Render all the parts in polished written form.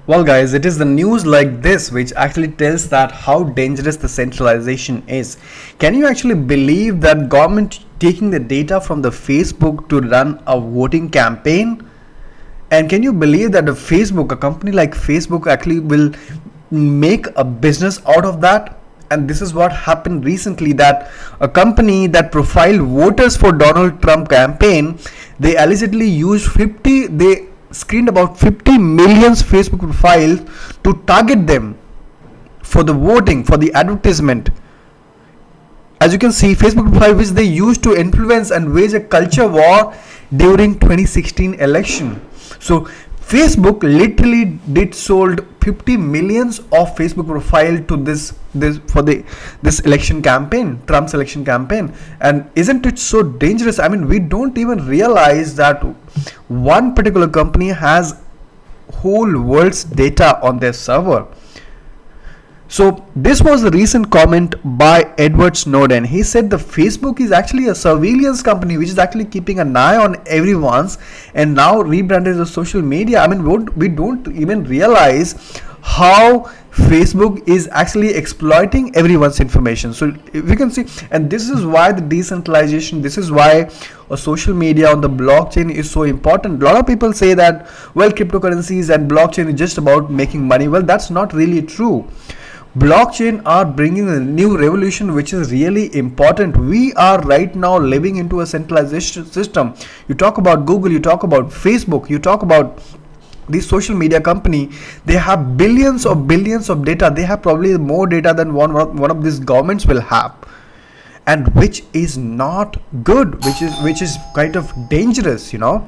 Well guys, it is the news like this which actually tells that how dangerous the centralization is. Can you actually believe that government taking the data from the Facebook to run a voting campaign? And can you believe that a company like Facebook actually will make a business out of that? And this is what happened recently, that a company that profiled voters for Donald Trump campaign, they allegedly used they screened about 50 million Facebook profiles to target them for the voting, for the advertisement. As you can see, Facebook profile which they used to influence and wage a culture war during 2016 election. So Facebook literally did sold 50 millions of Facebook profile to this election campaign, Trump's election campaign. And isn't it so dangerous? I mean, we don't even realize that one particular company has whole world's data on their server. So this was the recent comment by Edward Snowden. He said the Facebook is actually a surveillance company which is actually keeping an eye on everyone's, and now rebranded as social media. I mean, we don't even realize how Facebook is actually exploiting everyone's information. So if you can see, and this is why the decentralization, this is why a social media on the blockchain is so important. A lot of people say that, well, cryptocurrencies and blockchain is just about making money. Well, that's not really true. Blockchain are bringing a new revolution which is really important. We are right now living into a centralization system. You talk about Google, you talk about Facebook, you talk about these social media company, they have billions of data. They have probably more data than one of these governments will have, and which is not good, which is kind of dangerous, you know.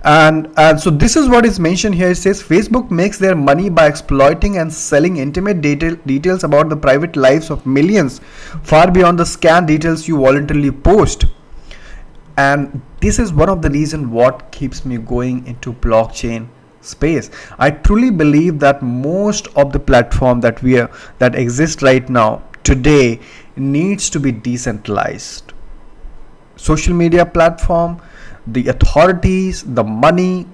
And so this is what is mentioned here. It says Facebook makes their money by exploiting and selling intimate details about the private lives of millions, far beyond the scanned details you voluntarily post. And this is one of the reasons what keeps me going into blockchain space. I truly believe that most of the platform that exist right now today needs to be decentralized. Social media platform, the authorities, the money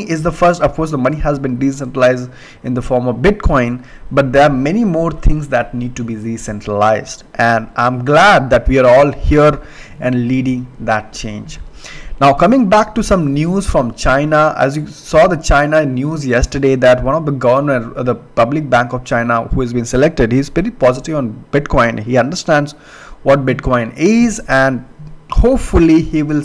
is the first. Of course, the money has been decentralized in the form of Bitcoin, but there are many more things that need to be decentralized, and I'm glad that we are all here and leading that change. Now, coming back to some news from China, as you saw the China news yesterday, that one of the governor of the Public Bank of China who has been selected, he's pretty positive on Bitcoin. He understands what Bitcoin is, and hopefully he might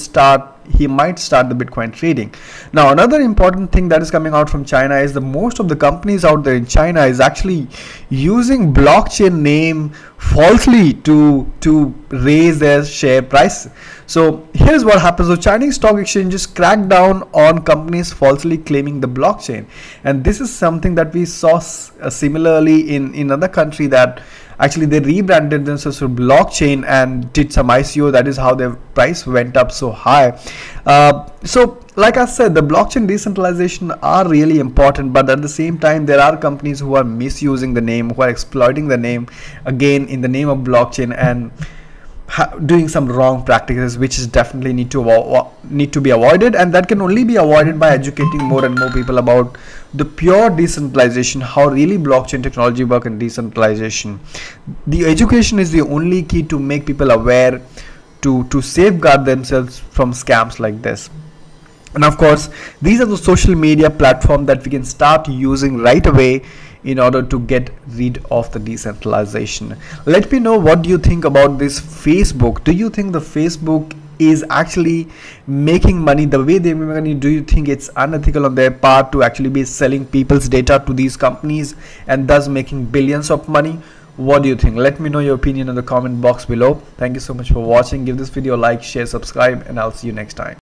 start the Bitcoin trading. Now, another important thing that is coming out from China is that most of the companies out there in China is actually using blockchain name falsely to raise their share price. So here's what happens. So Chinese stock exchanges crack down on companies falsely claiming the blockchain, and this is something that we saw similarly in another country, that actually they rebranded themselves to blockchain and did some ICO. That is how their price went up so high. So like I said, the blockchain decentralization are really important, but at the same time there are companies who are misusing the name, who are exploiting the name again in the name of blockchain, and doing some wrong practices, which is definitely need to be avoided. And that can only be avoided by educating more and more people about the pure decentralization, how really blockchain technology work in decentralization. The education is the only key to make people aware, to safeguard themselves from scams like this. And of course, these are the social media platforms that we can start using right away in order to get rid of the decentralization. Let me know, what do you think about this Facebook? Do you think the Facebook is actually making money the way they make money? Do you think it's unethical on their part to actually be selling people's data to these companies and thus making billions of money? What do you think? Let me know your opinion in the comment box below. Thank you so much for watching. Give this video a like, share, subscribe, and I'll see you next time.